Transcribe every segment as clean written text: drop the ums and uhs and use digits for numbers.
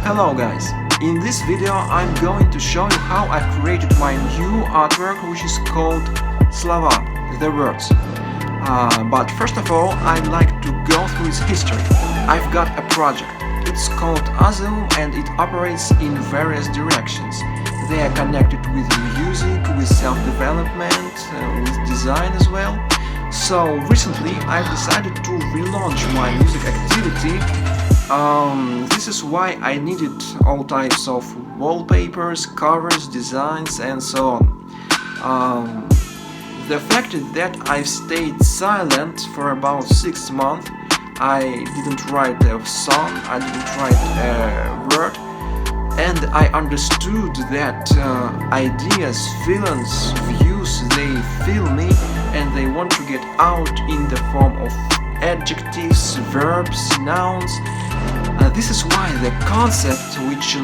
Hello guys, in this video I'm going to show you how I created my new artwork, which is called Slova, the words. But first of all, I'd like to go through its history. I've got a project. It's called Azul and it operates in various directions. They are connected with music, with self-development, with design as well. So recently I've decided to relaunch my music activity. This is why I needed all types of wallpapers, covers, designs and so on. The fact is that I've stayed silent for about 6 months. I didn't write a song, I didn't write a word, and I understood that ideas, feelings, views, they feel me and they want to get out in the form of adjectives, verbs, nouns. This is why the concept which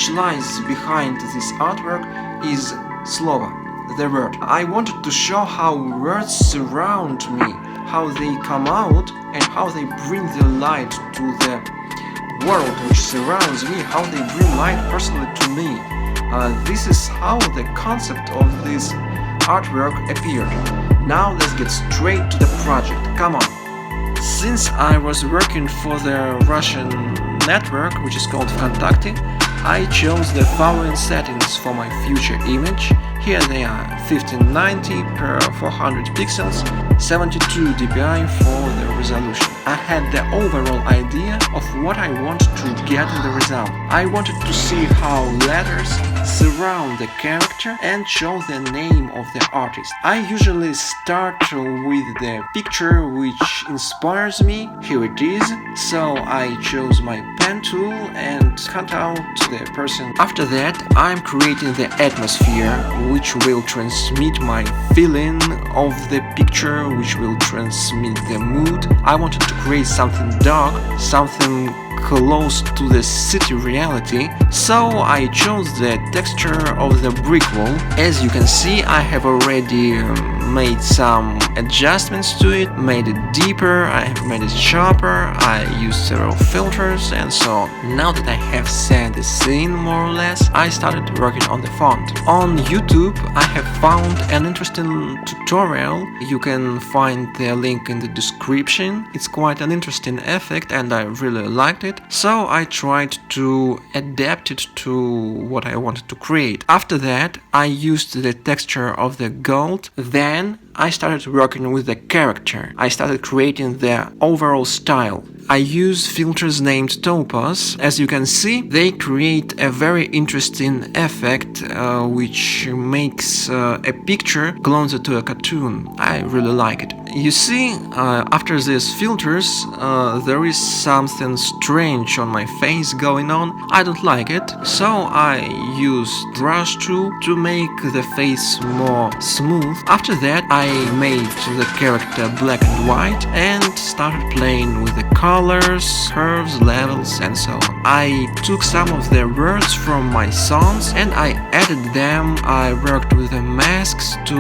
lies behind this artwork is Slova, the word. I wanted to show how words surround me, how they come out and how they bring the light to the world which surrounds me, how they bring light personally to me. This is how the concept of this artwork appeared. Now let's get straight to the project, come on. Since I was working for the Russian network, which is called Vkontakte, I chose the following settings for my future image. Here they are: 1590 per 400 pixels, 72 dpi for the resolution. I had the overall idea of what I wanted to get in the result. I wanted to see how letters surround the character and show the name of the artist. I usually start with the picture which inspires me. Here it is. So I chose my pen tool and cut out the person. After that, I'm creating the atmosphere which will transmit my feeling of the picture, which will transmit the mood. I wanted to create something dark, something close to the city reality, so I chose the texture of the brick wall. As you can see, I have already made some adjustments to it, made it deeper, I have made it sharper, I used several filters and so on. Now that I have set the scene more or less, I started working on the font. On YouTube I have found an interesting tutorial. You can find the link in the description. It's quite an interesting effect and I really liked it. So I tried to adapt it to what I wanted to create. After that, I used the texture of the gold. Then I started working with the character. I started creating the overall style. I use filters named Topaz. As you can see, they create a very interesting effect which makes a picture closer to a cartoon. I really like it. You see, after these filters, there is something strange on my face going on. I don't like it, so I used brush tool to make the face more smooth. After that, I made the character black and white and started playing with the colors, curves, levels and so on. I took some of the words from my songs and I added them. I worked with the masks to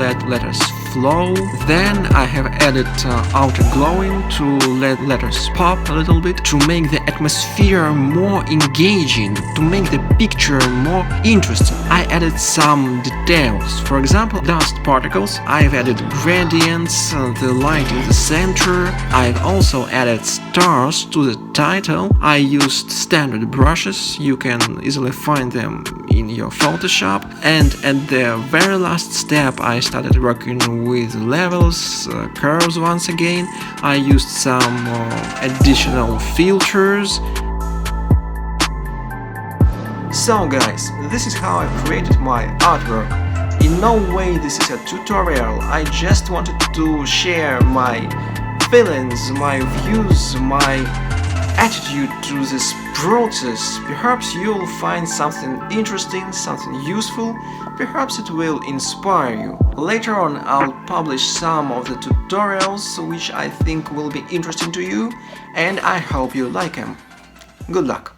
let letters flow. Then I have added outer glowing to let letters pop a little bit, to make the atmosphere more engaging, to make the picture more interesting. I added some details, for example dust particles. I've added gradients, the light in the center. I've also added stars to the title. I used standard brushes, you can easily find them in your Photoshop. And at the very last step I started working with levels, curves once again. I used some additional filters. So guys, this is how I created my artwork. In no way this is a tutorial, I just wanted to share my feelings, my views, my attitude to this process. Perhaps you'll find something interesting, something useful, perhaps it will inspire you. Later on I'll publish some of the tutorials which I think will be interesting to you, and I hope you like them. Good luck!